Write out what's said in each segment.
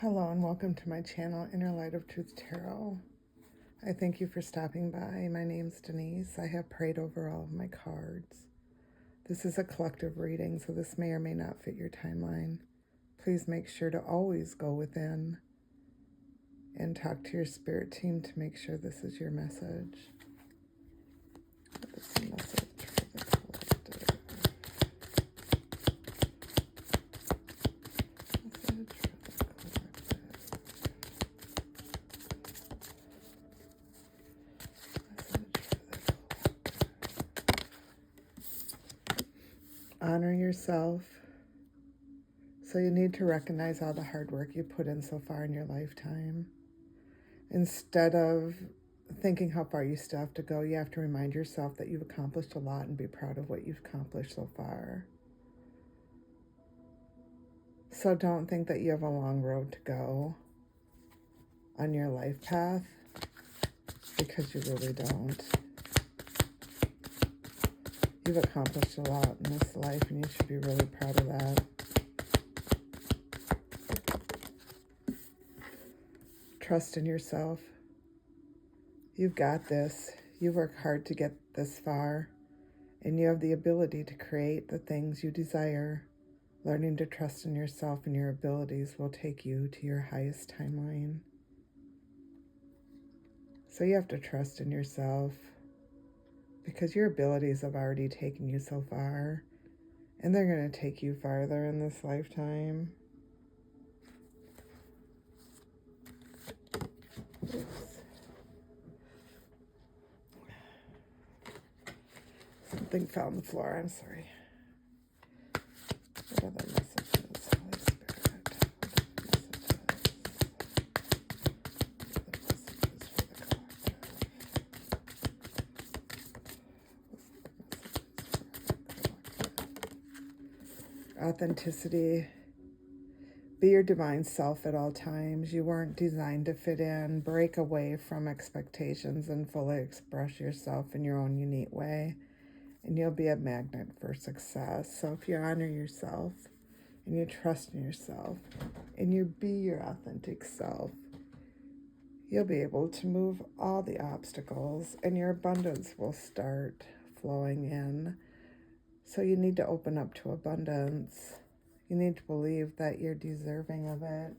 Hello and welcome to my channel, Inner Light of Truth Tarot. I thank you for stopping by. My name's Denise. I have prayed over all of my cards. This is a collective reading, so this may or may not fit your timeline. Please make sure to always go within and talk to your spirit team to make sure this is your message. What is the message for the collective? Message for the collective. Honor yourself. So you need to recognize all the hard work you put in so far in your lifetime. Instead of thinking how far you still have to go, you have to remind yourself that you've accomplished a lot and be proud of what you've accomplished so far. So don't think that you have a long road to go on your life path, because you really don't. You've accomplished a lot in this life and you should be really proud of that. Trust in yourself. You've got this. You work hard to get this far, and you have the ability to create the things you desire. Learning to trust in yourself and your abilities will take you to your highest timeline. So you have to trust in yourself, because your abilities have already taken you so far, and they're going to take you farther in this lifetime. Oops. Something fell on the floor. I'm sorry. What other messages, Holy Spirit? What other messages for the collective? Authenticity. Be your divine self at all times. You weren't designed to fit in. Break away from expectations and fully express yourself in your own unique way, and you'll be a magnet for success. So if you honor yourself and you trust in yourself and you be your authentic self, you'll be able to move all the obstacles and your abundance will start flowing in. So you need to open up to abundance. You need to believe that you're deserving of it.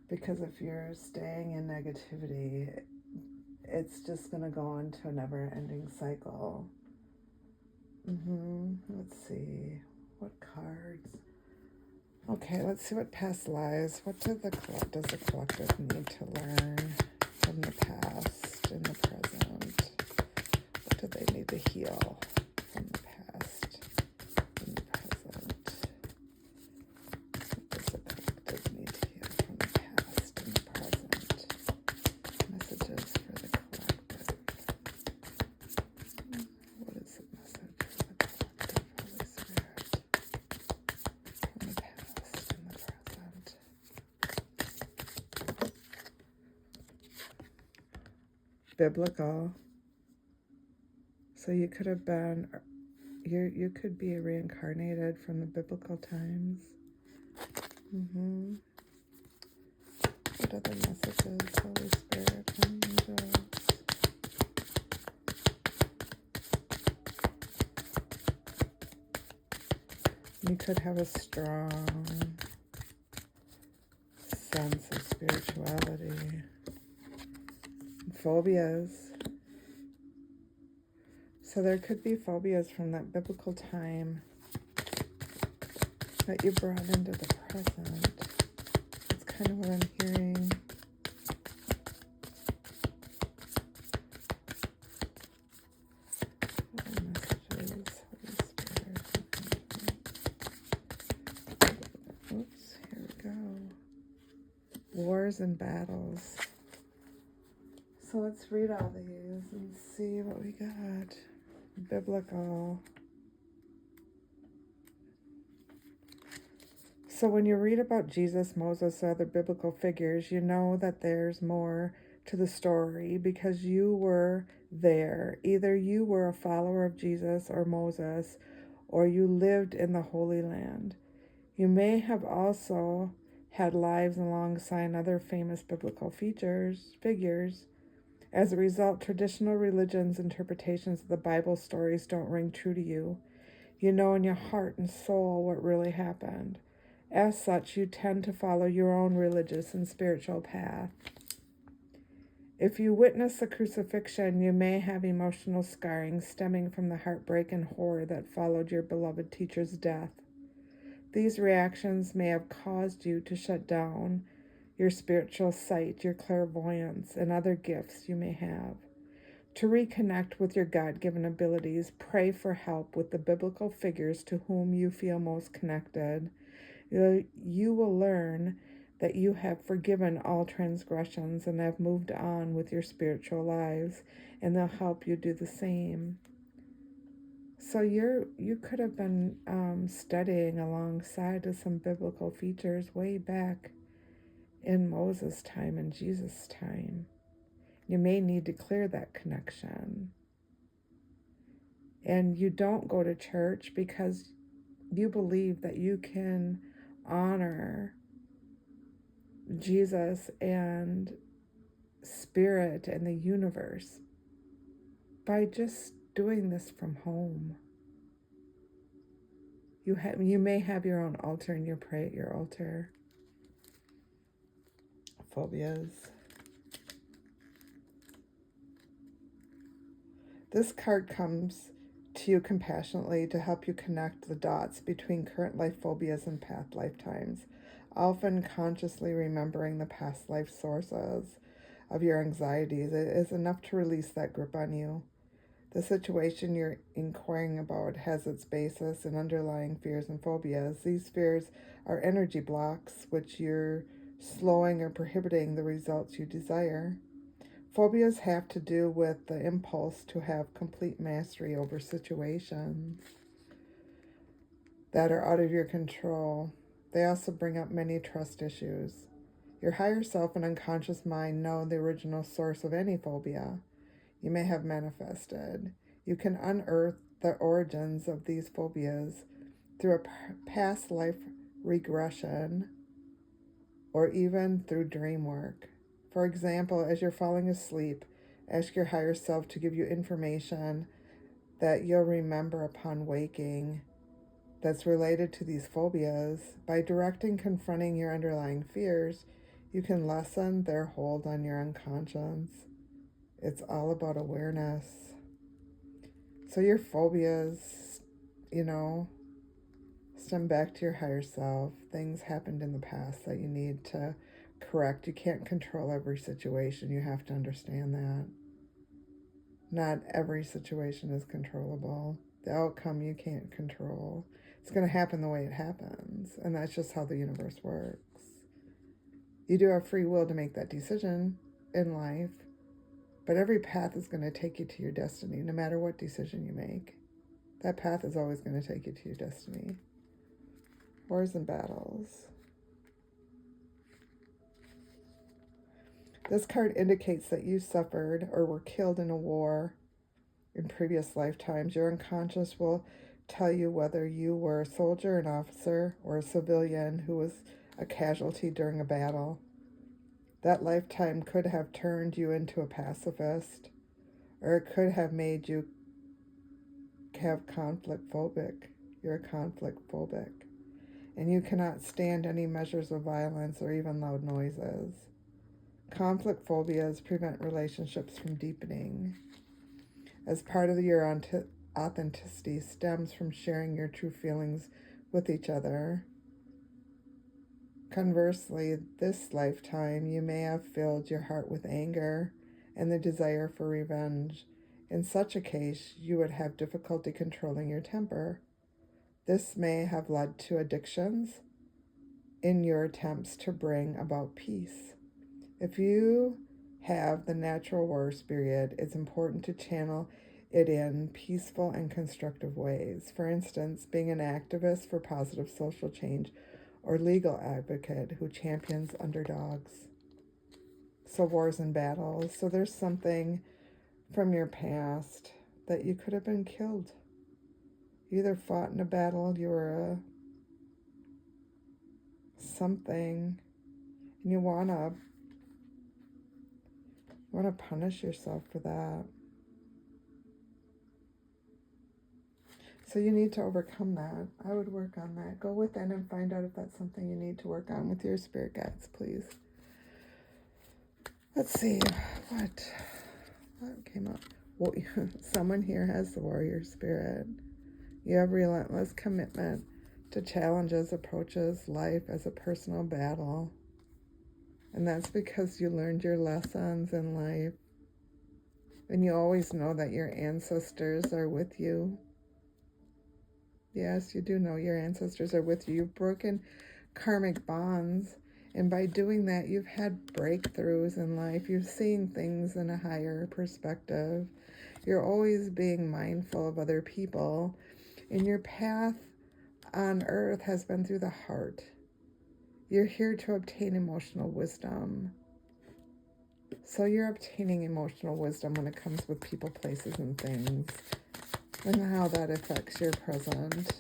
Because if you're staying in negativity, it's just going to go into a never-ending cycle. Let's see. What cards? Okay, let's see what past lives. What does the collective need to learn from the past and the present? What do they need to heal from the past and the present? What does the collective need to heal from the past and the present? Messages for the collective. What is the message for the collective, Holy Spirit? From the past and the present. Biblical. So you could have been, you could be reincarnated from the biblical times. What other messages, Holy Spirit, angels? You could have a strong sense of spirituality. Phobias. So there could be phobias from that biblical time that you brought into the present. That's kind of what I'm hearing. What messages, Holy Spirit? Oops, here we go. Wars and battles. So let's read all these and see what we got. Biblical. So when you read about Jesus, Moses, or other biblical figures, you know that there's more to the story because you were there. Either you were a follower of Jesus or Moses, or you lived in the Holy Land. You may have also had lives alongside other famous biblical figures. As a result, traditional religion's interpretations of the Bible stories don't ring true to you. You know in your heart and soul what really happened. As such, you tend to follow your own religious and spiritual path. If you witness the crucifixion, you may have emotional scarring stemming from the heartbreak and horror that followed your beloved teacher's death. These reactions may have caused you to shut down your spiritual sight, your clairvoyance, and other gifts you may have. To reconnect with your God-given abilities, pray for help with the biblical figures to whom you feel most connected. You will learn that you have forgiven all transgressions and have moved on with your spiritual lives, and they'll help you do the same. So you could have been studying alongside of some biblical features way back in Moses' time and Jesus' time. You may need to clear that connection. And you don't go to church because you believe that you can honor Jesus and Spirit and the universe by just doing this from home. You may have your own altar and you pray at your altar. Phobias. This card comes to you compassionately to help you connect the dots between current life phobias and past lifetimes, often consciously remembering the past life sources of your anxieties. It is enough to release that grip on you. The situation you're inquiring about has its basis in underlying fears and phobias. These fears are energy blocks, which you're slowing or prohibiting the results you desire. Phobias have to do with the impulse to have complete mastery over situations that are out of your control. They also bring up many trust issues. Your higher self and unconscious mind know the original source of any phobia you may have manifested. You can unearth the origins of these phobias through a past life regression or even through dream work. For example, as you're falling asleep, ask your higher self to give you information that you'll remember upon waking that's related to these phobias. By directing confronting your underlying fears, you can lessen their hold on your unconscious. It's all about awareness. So your phobias, stem back to your higher self. Things happened in the past that you need to correct. You can't control every situation. You have to understand that. Not every situation is controllable. The outcome you can't control. It's going to happen the way it happens. And that's just how the universe works. You do have free will to make that decision in life. But every path is going to take you to your destiny, no matter what decision you make. That path is always going to take you to your destiny. Wars and battles. This card indicates that you suffered or were killed in a war in previous lifetimes. Your unconscious will tell you whether you were a soldier, an officer, or a civilian who was a casualty during a battle. That lifetime could have turned you into a pacifist, or it could have made you have conflict phobic. You're a conflict phobic. And you cannot stand any measures of violence or even loud noises. Conflict phobias prevent relationships from deepening. As part of your authenticity stems from sharing your true feelings with each other. Conversely, this lifetime you may have filled your heart with anger and the desire for revenge. In such a case, you would have difficulty controlling your temper. This may have led to addictions in your attempts to bring about peace. If you have the natural war spirit, it's important to channel it in peaceful and constructive ways. For instance, being an activist for positive social change or legal advocate who champions underdogs. So wars and battles. So there's something from your past that you could have been killed. You either fought in a battle, you were a something, and you want to punish yourself for that. So you need to overcome that. I would work on that. Go within and find out if that's something you need to work on with your spirit guides, please. Let's see what came up. Well, someone here has the warrior spirit. You have relentless commitment to challenges, approaches life as a personal battle. And that's because you learned your lessons in life. And you always know that your ancestors are with you. Yes, you do know your ancestors are with you. You've broken karmic bonds. And by doing that, you've had breakthroughs in life. You're seeing things in a higher perspective. You're always being mindful of other people. And your path on earth has been through the heart. You're here to obtain emotional wisdom. So you're obtaining emotional wisdom when it comes with people, places, and things, and how that affects your present.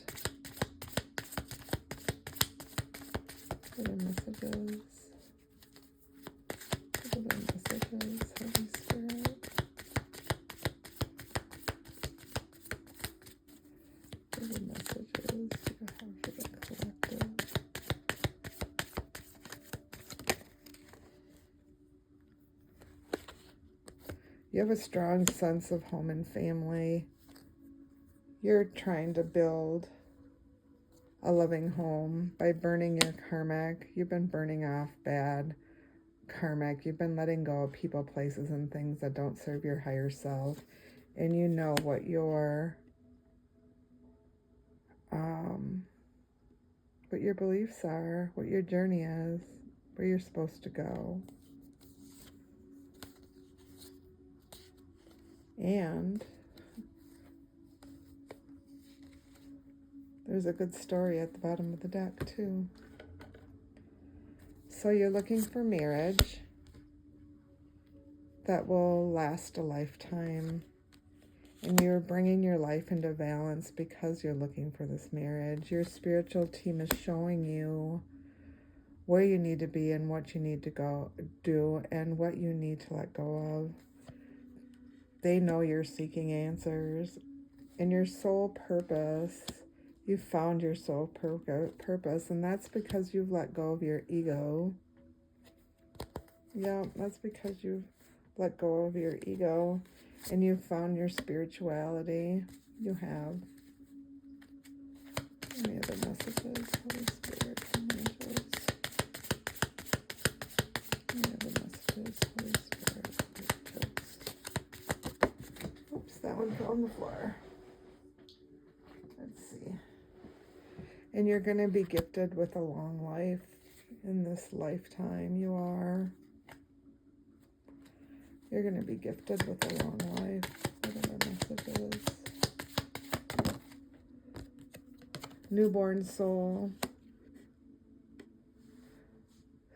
What are messages? What are messages, Holy Spirit? What are messages do you have for the collective? You have a strong sense of home and family. You're trying to build a loving home by burning your karmic. You've been burning off bad karmic. You've been letting go of people, places, and things that don't serve your higher self. And you know what your beliefs are, what your journey is, where you're supposed to go. And there's a good story at the bottom of the deck, too. So you're looking for marriage that will last a lifetime. And you're bringing your life into balance because you're looking for this marriage. Your spiritual team is showing you where you need to be and what you need to go do and what you need to let go of. They know you're seeking answers. And your soul purpose, you found your soul purpose, and that's because you've let go of your ego. Yeah, that's because you've let go of your ego and you've found your spirituality. You have. Any other messages, Holy Spirit, angels? Any other messages, Holy Spirit, angels? Oops, that one fell on the floor. Let's see. And you're going to be gifted with a long life in this lifetime. You are. You're going to be gifted with a long life. What are the messages? Newborn soul.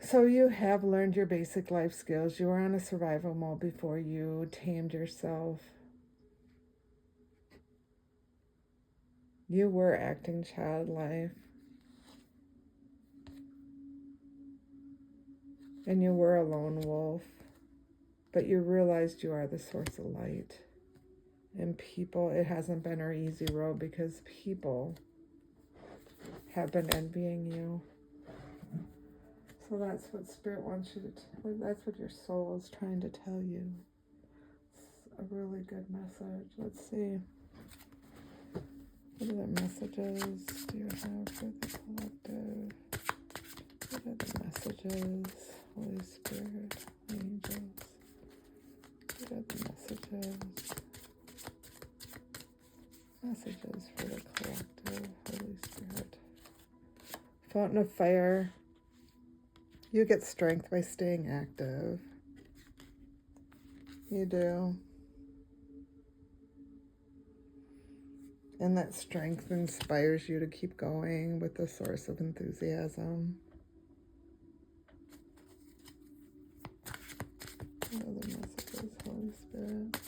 So you have learned your basic life skills. You were on a survival mode before you tamed yourself. You were acting childlike. And you were a lone wolf. But you realized you are the source of light. And people, it hasn't been our easy road because people have been envying you. So that's what Spirit wants you to, that's what your soul is trying to tell you. It's a really good message. Let's see. What other messages do you have for the collective? What other messages? Holy Spirit, angels. What other messages? Messages for the collective, Holy Spirit. Fountain of fire. You get strength by staying active. You do. And that strength inspires you to keep going with the source of enthusiasm. What other messages, Holy Spirit?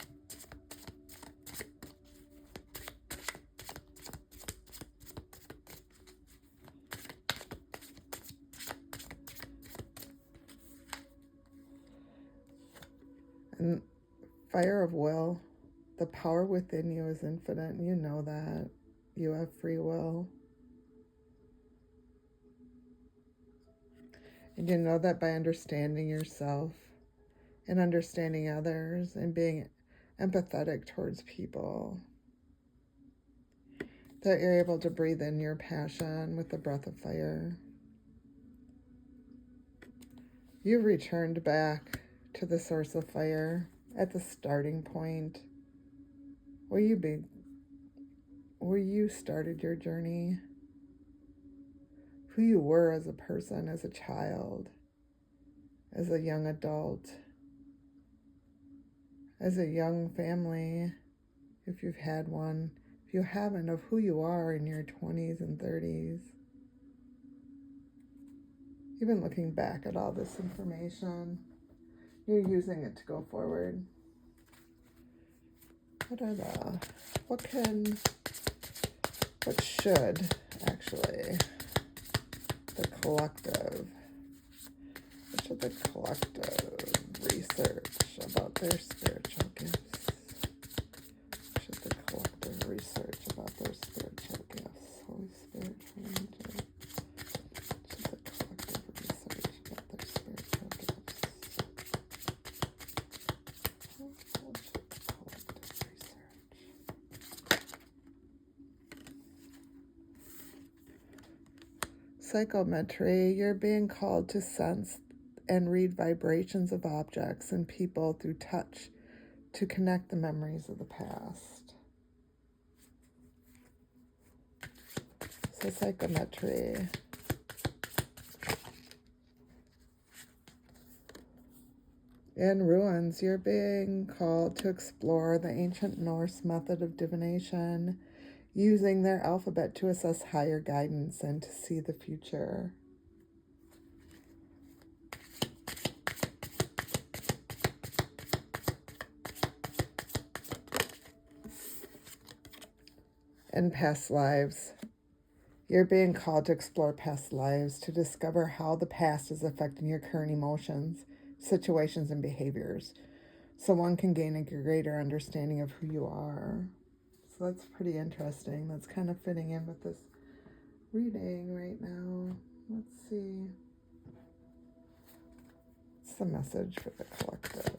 And fire of will. The power within you is infinite, and you know that. You have free will. And you know that by understanding yourself and understanding others and being empathetic towards people, that you're able to breathe in your passion with the breath of fire. You've returned back to the source of fire at the starting point where you started your journey, who you were as a person, as a child, as a young adult, as a young family, if you've had one, if you haven't, of who you are in your 20s and 30s. You've been looking back at all this information. You're using it to go forward. What should actually the collective research about their spiritual gifts? Should the collective research about their spiritual gifts? Holy Spirit, should the collective research about their spiritual gifts? What should the collective research? Psychometry, you're being called to sense and read vibrations of objects and people through touch to connect the memories of the past. So psychometry. In ruins, you're being called to explore the ancient Norse method of divination, using their alphabet to assess higher guidance and to see the future. In past lives, you're being called to explore past lives to discover how the past is affecting your current emotions, situations, and behaviors, so one can gain a greater understanding of who you are. So that's pretty interesting. That's kind of fitting in with this reading right now. Let's see. What's the message for the collective?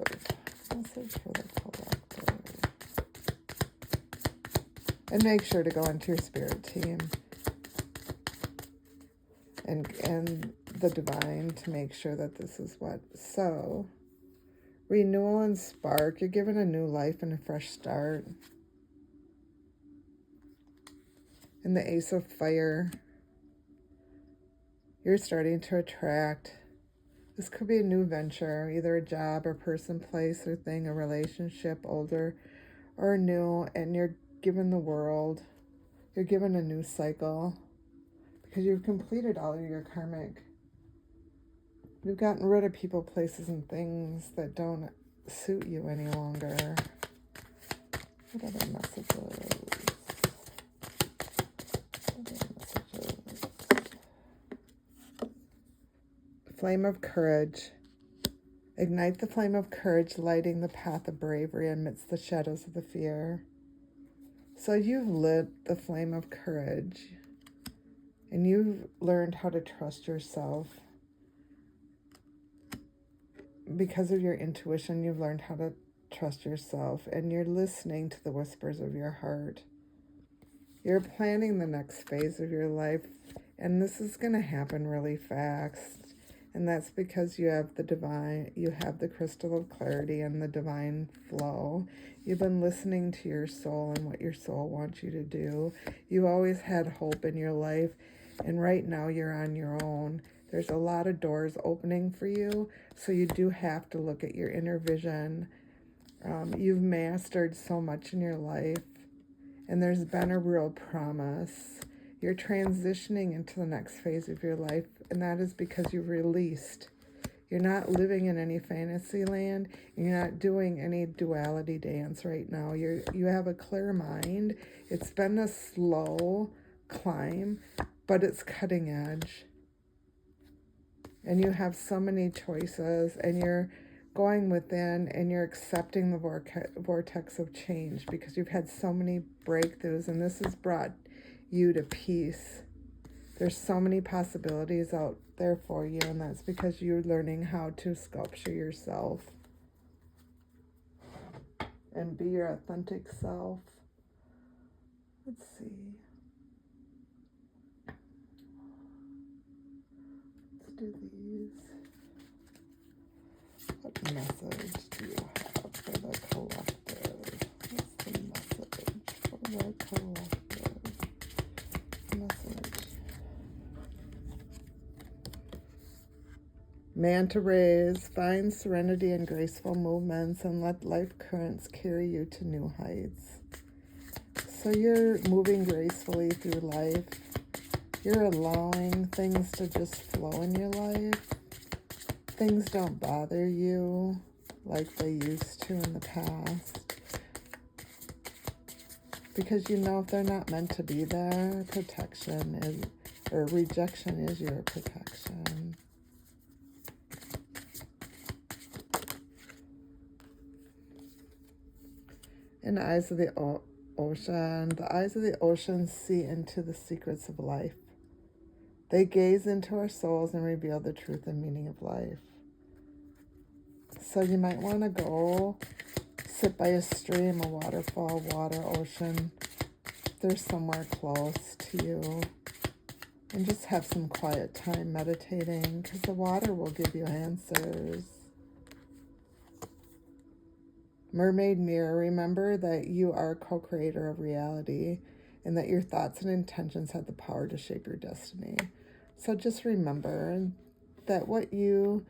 Message for the collective. And make sure to go into your spirit team and the divine to make sure that this is what. So, renewal and spark. You're given a new life and a fresh start. And the Ace of Fire. You're starting to attract. This could be a new venture, either a job or person, place or thing, a relationship, older or new, and you're given the world. You're given a new cycle because you've completed all of your karmic. You've gotten rid of people, places, and things that don't suit you any longer. What other messages? Flame of courage. Ignite the flame of courage, lighting the path of bravery amidst the shadows of the fear. So you've lit the flame of courage, and you've learned how to trust yourself. Because of your intuition, you've learned how to trust yourself, and you're listening to the whispers of your heart. You're planning the next phase of your life, and this is going to happen really fast. And that's because you have the divine, you have the crystal of clarity and the divine flow. You've been listening to your soul and what your soul wants you to do. You always had hope in your life, and right now you're on your own. There's a lot of doors opening for you, so you do have to look at your inner vision. You've mastered so much in your life, and there's been a real promise. You're transitioning into the next phase of your life, and that is because you've released. You're not living in any fantasy land. You're not doing any duality dance right now. You have a clear mind. It's been a slow climb, but it's cutting edge. And you have so many choices, and you're going within and you're accepting the vortex of change because you've had so many breakthroughs, and this has brought you to peace. There's so many possibilities out there for you, and that's because you're learning how to sculpture yourself and be your authentic self. Let's see. Let's do these. What message do you have for the collective? What's the message for the collective? Message. Manta rays, find serenity and graceful movements and let life currents carry you to new heights. So you're moving gracefully through life. You're allowing things to just flow in your life. Things don't bother you like they used to in the past. Because you know if they're not meant to be there, protection is, or rejection is your protection. In the eyes of the ocean, the eyes of the ocean see into the secrets of life. They gaze into our souls and reveal the truth and meaning of life. So you might want to go sit by a stream, a waterfall, water, ocean. If there's somewhere close to you. And just have some quiet time meditating, because the water will give you answers. Mermaid mirror, remember that you are a co-creator of reality and that your thoughts and intentions have the power to shape your destiny. So just remember that what you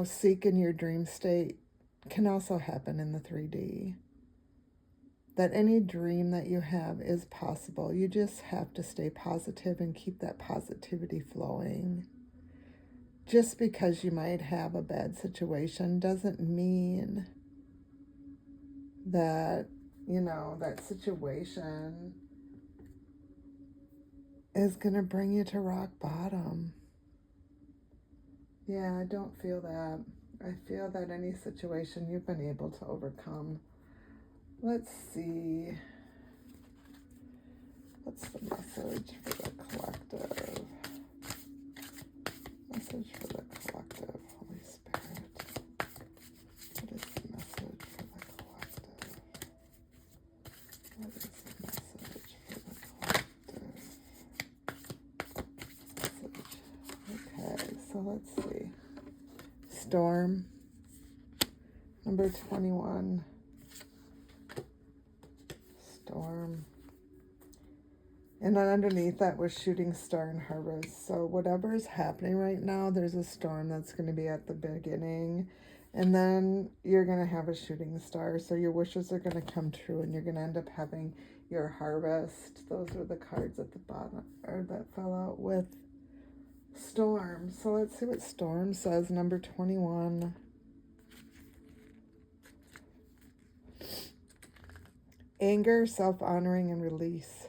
seek in your dream state can also happen in the 3D. That any dream that you have is possible. You just have to stay positive and keep that positivity flowing. Just because you might have a bad situation doesn't mean that, that situation is going to bring you to rock bottom. Yeah, I don't feel that. I feel that any situation you've been able to overcome. Let's see. What's the message for the collective? Message for the collective, Holy Spirit. What is the message for the collective? What is the message for the collective? Message. Okay, so let's see. Storm. Number 21. Storm. And then underneath that was shooting star and harvest. So whatever is happening right now, there's a storm that's going to be at the beginning. And then you're going to have a shooting star. So your wishes are going to come true and you're going to end up having your harvest. Those are the cards at the bottom, or that fell out with storm. So let's see what storm says. Number 21. Anger, self-honoring, and release.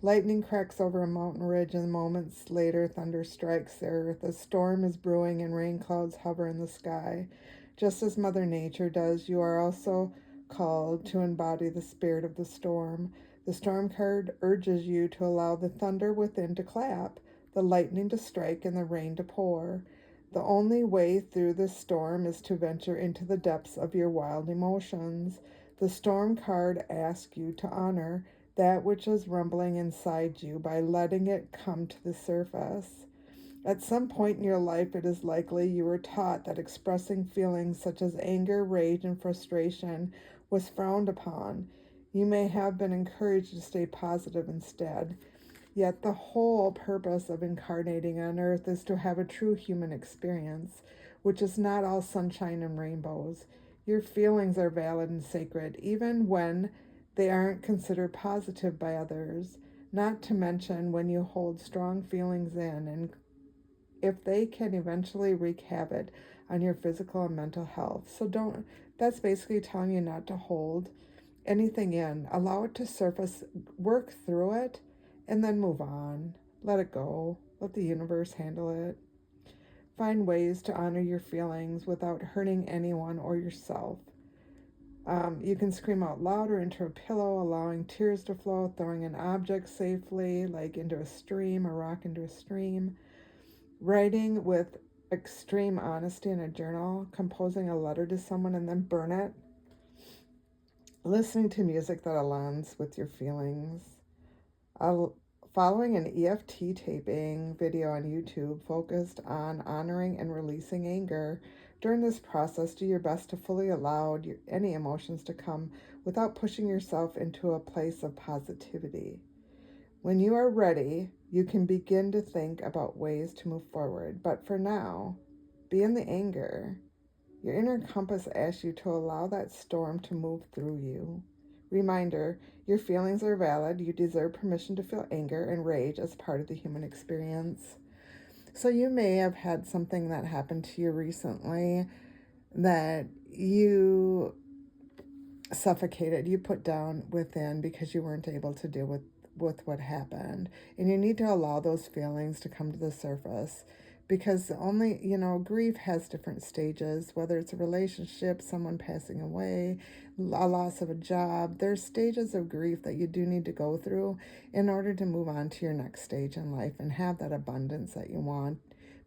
Lightning cracks over a mountain ridge, and moments later, thunder strikes the earth. A storm is brewing, and rain clouds hover in the sky. Just as Mother Nature does, you are also called to embody the spirit of the storm. The storm card urges you to allow the thunder within to clap, the lightning to strike, and the rain to pour. The only way through this storm is to venture into the depths of your wild emotions. The storm card asks you to honor that which is rumbling inside you by letting it come to the surface. At some point in your life, it is likely you were taught that expressing feelings such as anger, rage, and frustration was frowned upon. You may have been encouraged to stay positive instead. Yet the whole purpose of incarnating on Earth is to have a true human experience, which is not all sunshine and rainbows. Your feelings are valid and sacred, even when they aren't considered positive by others, not to mention when you hold strong feelings in, and if they can eventually wreak havoc on your physical and mental health. So that's basically telling you not to hold anything in. Allow it to surface, work through it, and then move on. Let it go. Let the universe handle it. Find ways to honor your feelings without hurting anyone or yourself. You can scream out loud or into a pillow, allowing tears to flow, throwing an object safely, like into a stream, a rock into a stream, writing with extreme honesty in a journal, composing a letter to someone and then burn it, listening to music that aligns with your feelings, following an EFT taping video on YouTube focused on honoring and releasing anger. During this process, do your best to fully allow any emotions to come without pushing yourself into a place of positivity. When you are ready, you can begin to think about ways to move forward. But for now, be in the anger. Your inner compass asks you to allow that storm to move through you. Reminder, your feelings are valid. You deserve permission to feel anger and rage as part of the human experience. So you may have had something that happened to you recently that you suffocated, you put down within because you weren't able to deal with what happened. And you need to allow those feelings to come to the surface, because only, grief has different stages, whether it's a relationship, someone passing away, a loss of a job. There's stages of grief that you do need to go through in order to move on to your next stage in life and have that abundance that you want,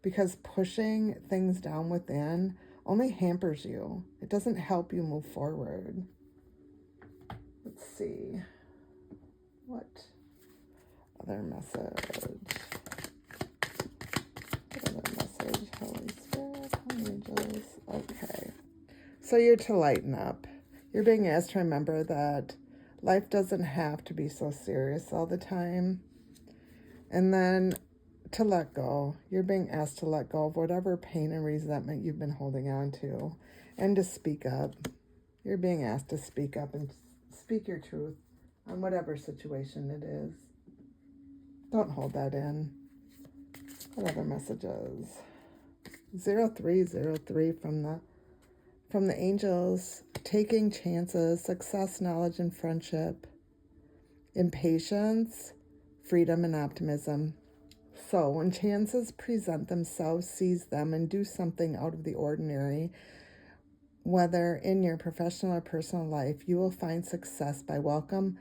because pushing things down within only hampers you. It doesn't help you move forward. Let's see. What other message? Holy Spirit, Holy Angels. Okay. So you're to lighten up. You're being asked to remember that life doesn't have to be so serious all the time. And then to let go. You're being asked to let go of whatever pain and resentment you've been holding on to, and to speak up. You're being asked to speak up and speak your truth on whatever situation it is. Don't hold that in. What other messages? 0303 from the angels. Taking chances, success, knowledge, and friendship. Impatience, freedom, and optimism. So when chances present themselves, seize them and do something out of the ordinary. Whether in your professional or personal life, you will find success by welcoming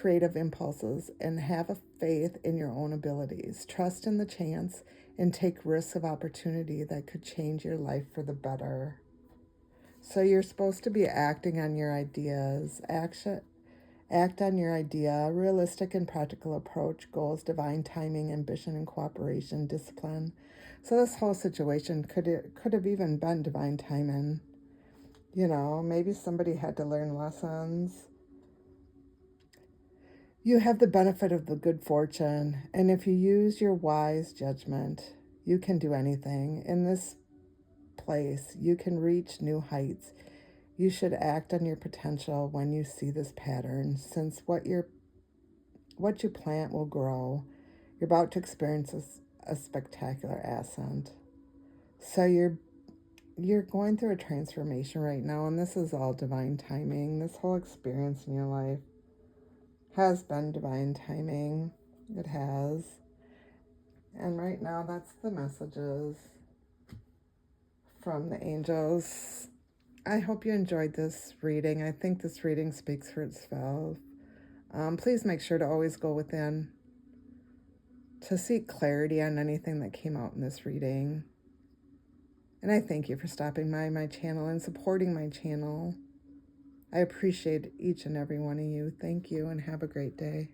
creative impulses and have a faith in your own abilities. Trust in the chance and take risks of opportunity that could change your life for the better. So you're supposed to be acting on your ideas. Act on your idea, realistic and practical approach, goals, divine timing, ambition and cooperation, discipline. So this whole situation could have even been divine timing. Maybe somebody had to learn lessons. You have the benefit of the good fortune, and if you use your wise judgment, you can do anything. In this place, you can reach new heights. You should act on your potential when you see this pattern, since what you plant will grow. You're about to experience a spectacular ascent. So you're going through a transformation right now, and this is all divine timing. This whole experience in your life has been divine timing. It has. And right now, that's the messages from the angels. I hope you enjoyed this reading. I think this reading speaks for itself. Please make sure to always go within to seek clarity on anything that came out in this reading. And I thank you for stopping by my channel and supporting my channel. I appreciate each and every one of you. Thank you and have a great day.